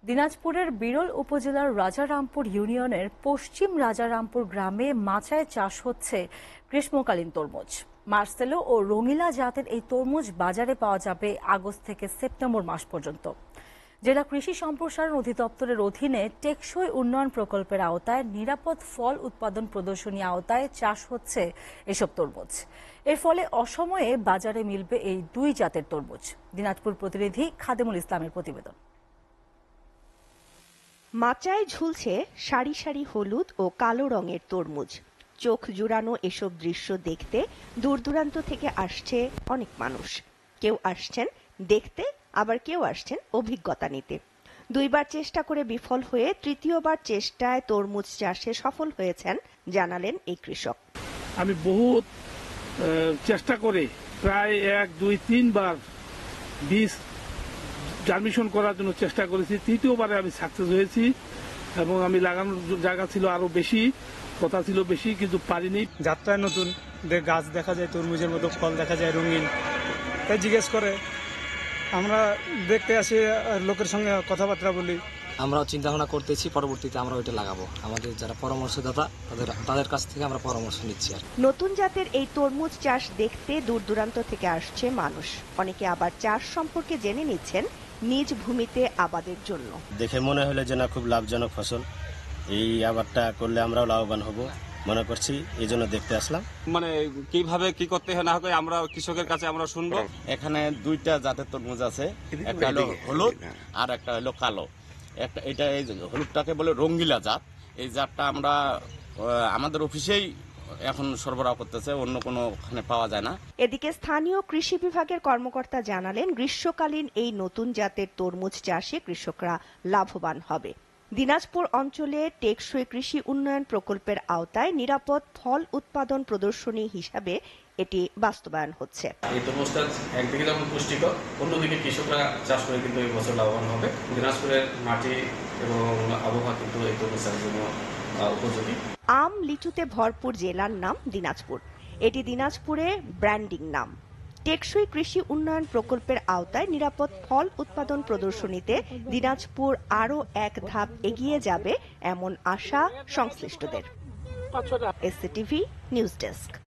দিনাজপুরের বিরল উপজেলার রাজারামপুর ইউনিয়নের পশ্চিম রাজারামপুর গ্রামে মাচায় চাষ হচ্ছে গ্রীষ্মকালীন তরমুজ। মার্সেলো ও রঙিলা জাতের এই তরমুজ বাজারে পাওয়া যাবে আগস্ট থেকে সেপ্টেম্বর মাস পর্যন্ত। জেলা কৃষি সম্প্রসারণ অধিদপ্তরের অধীনে টেকসই উন্নয়ন প্রকল্পের আওতায় নিরাপদ ফল উৎপাদন প্রদর্শনী আওতায় চাষ হচ্ছে এসব তরমুজ। এর ফলে অসময়ে বাজারে মিলবে এই দুই জাতের তরমুজ। দিনাজপুর প্রতিনিধি খাদেমুল ইসলামের প্রতিবেদন। মাচায় ঝুলছে সারি সারি হলুদ ও কালো রঙের তরমুজ। চোখ জুড়ানো এসব দৃশ্য দেখতে দূর দূরান্ত থেকে আসছে অনেক মানুষ। কেউ আসছেন দেখতে, আবার কেউ আসছেন অভিজ্ঞতা নিতে। দুইবার চেষ্টা করে বিফল হয়ে তৃতীয়বার চেষ্টায় তরমুজ চাষে সফল হয়েছেন জানালেন এই কৃষক। আমি বহুত চেষ্টা করে প্রায় 1, 2, 3 বার বীজ জার্মিনেশন করার জন্য চেষ্টা করেছি। তৃতীয়বারে আমি সাকসেস হয়েছি এবং আমি লাগানোর জায়গা ছিল আরো বেশি, কথা ছিল বেশি, কিন্তু পারিনি। যাত্রায় নতুন গাছ দেখা যায়, তরমুজের মতো ফল দেখা যায় রঙিন, তাই জিজ্ঞেস করে আমরা দেখতে আসি, লোকের সঙ্গে কথাবার্তা বলি। আমরা চিন্তা ভাবনা করতেছি পরবর্তীতে আমরা ওইটা লাগাবো। আমাদের যারা পরামর্শদাতা তাদের কাছ থেকে আমরা পরামর্শ নিচ্ছি। আর নতুন জাতের এই তরমুজ চাষ দেখতে দূর দূরান্ত থেকে আসছে মানুষ। অনেকে আবার চাষ সম্পর্কে জেনে নিচ্ছেন নিজ ভূমিতে আবাদের জন্য। দেখে মনে হলো যে না, খুব লাভজনক ফসল, এই আবাদটা করলে আমরাও লাভবান হব মনে করছি, এই জন্য দেখতে আসলাম। মানে কিভাবে কি করতে হয় না হয় আমরা কৃষকের কাছে আমরা শুনবো। এখানে দুইটা জাতের তরমুজ আছে, একটা হলো হলুদ আর একটা হলো কালো। এটা এই হলুদটাকে বলে রঙিলা জাত। এই জাতটা আমরা আমাদের অফিসেই এখন সরবরাহ করতেছে, অন্য কোনোখানে পাওয়া যায় না। এদিকে স্থানীয় কৃষি বিভাগের কর্মকর্তা জানালেন গ্রীষ্মকালীন এই নতুন জাতের তরমুজ চাষে কৃষকরা লাভবান হবে। দিনাজপুর অঞ্চলে টেকসই কৃষি উন্নয়ন প্রকল্পের আওতায় নিরাপদ ফল উৎপাদন প্রদর্শনী হিসাবে এটি বাস্তবায়ন হচ্ছে। এই তরমুজটা একদিকে যেমন পুষ্টিকর, অন্যদিকে কৃষকরা চাষ করে কিন্তু এই বছর লাভবান হবে। দিনাজপুরের মাটি এবং আবহাওয়া কিন্তু এই তরমুজ চাষের জন্য উপযোগী। আম লিচুতে ভরপুর জেলার নাম দিনাজপুর। এটি দিনাজপুরে ব্র্যান্ডিং নাম। টেকসই কৃষি উন্নয়ন প্রকল্পের আওতায় নিরাপদ ফল উৎপাদন প্রদর্শনীতে দিনাজপুর আরও এক ধাপ এগিয়ে যাবে এমন আশা সংশ্লিষ্টদের। SCTV news desk.